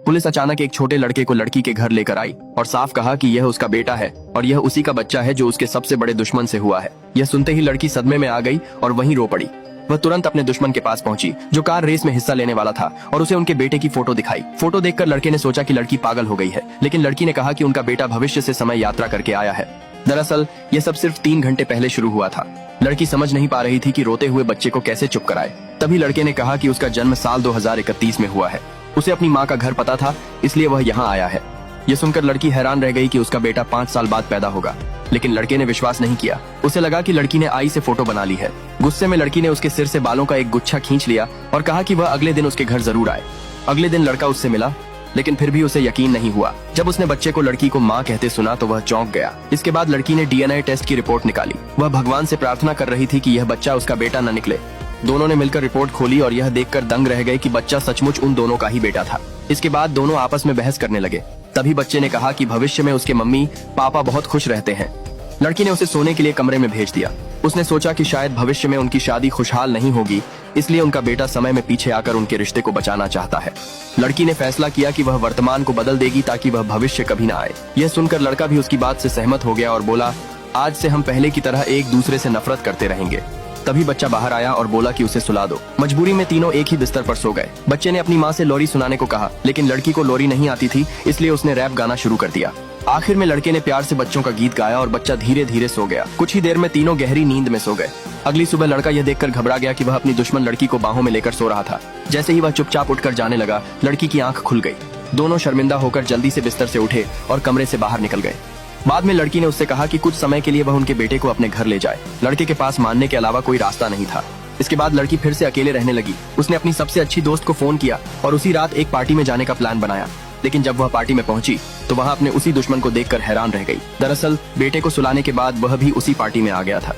Police अचानक एक छोटे लड़के को लड़की के घर लेकर आई और साफ कहा कि यह उसका बेटा है और यह उसी का बच्चा है जो उसके सबसे बड़े दुश्मन से हुआ है। यह सुनते ही लड़की सदमे में आ गई और वहीं रो पड़ी। वह तुरंत अपने दुश्मन के पास पहुंची जो कार रेस में हिस्सा लेने वाला था और उसे उनके बेटे की फोटो दिखाई। फोटो देखकर लड़के ने सोचा कि लड़की पागल हो गई है, लेकिन लड़की ने कहा कि उनका बेटा भविष्य से समय यात्रा करके आया है। दरअसल यह सब सिर्फ 3 घंटे पहले शुरू हुआ था। लड़की समझ नहीं पा रही थी कि रोते हुए बच्चे को कैसे चुप कराए। तभी लड़के ने कहा कि उसका जन्म साल 2031 में हुआ है। उसे अपनी माँ का घर पता था, इसलिए वह यहाँ आया है। यह सुनकर लड़की हैरान रह गई कि उसका बेटा 5 साल बाद पैदा होगा, लेकिन लड़के ने विश्वास नहीं किया। उसे लगा कि लड़की ने आई से फोटो बना ली है। गुस्से में लड़की ने उसके सिर से बालों का एक गुच्छा खींच लिया और कहा कि वह अगले दिन उसके घर जरूर आए। अगले दिन लड़का उससे मिला, लेकिन फिर भी उसे यकीन नहीं हुआ। जब उसने बच्चे को लड़की को माँ कहते सुना तो वह चौंक गया। इसके बाद लड़की ने DNA टेस्ट की रिपोर्ट निकाली। वह भगवान से प्रार्थना कर रही थी कि यह बच्चा उसका बेटा न निकले। दोनों ने मिलकर रिपोर्ट खोली और यह देखकर दंग रह गए कि बच्चा सचमुच उन दोनों का ही बेटा था। इसके बाद दोनों आपस में बहस करने लगे। तभी बच्चे ने कहा कि भविष्य में उसके मम्मी पापा बहुत खुश रहते हैं। लड़की ने उसे सोने के लिए कमरे में भेज दिया। उसने सोचा कि शायद भविष्य में उनकी शादी खुशहाल नहीं होगी, इसलिए उनका बेटा समय में पीछे आकर उनके रिश्ते को बचाना चाहता है। लड़की ने फैसला किया कि वह वर्तमान को बदल देगी ताकि वह भविष्य कभी न आए। यह सुनकर लड़का भी उसकी बात से सहमत हो गया और बोला, आज से हम पहले की तरह एक दूसरे से नफरत करते रहेंगे। तभी बच्चा बाहर आया और बोला कि उसे सुला दो। मजबूरी में तीनों एक ही बिस्तर पर सो गए। बच्चे ने अपनी माँ से लोरी सुनाने को कहा, लेकिन लड़की को लोरी नहीं आती थी, इसलिए उसने रैप गाना शुरू कर दिया। आखिर में लड़के ने प्यार से बच्चों का गीत गाया और बच्चा धीरे धीरे सो गया। कुछ ही देर में तीनों गहरी नींद में सो गए। अगली सुबह लड़का यह देखकर घबरा गया कि वह अपनी दुश्मन लड़की को बाहों में लेकर सो रहा था। जैसे ही वह चुपचाप उठकर जाने लगा, लड़की की आंख खुल गई। दोनों शर्मिंदा होकर जल्दी से बिस्तर से उठे और कमरे से बाहर निकल गए। बाद में लड़की ने उससे कहा कि कुछ समय के लिए वह उनके बेटे को अपने घर ले जाए। लड़के के पास मानने के अलावा कोई रास्ता नहीं था। इसके बाद लड़की फिर से अकेले रहने लगी। उसने अपनी सबसे अच्छी दोस्त को फोन किया और उसी रात एक पार्टी में जाने का प्लान बनाया। लेकिन जब वह पार्टी में पहुंची तो वहां अपने उसी दुश्मन को देखकर हैरान रह गई। दरअसल बेटे को सुलाने के बाद वह भी उसी पार्टी में आ गया था।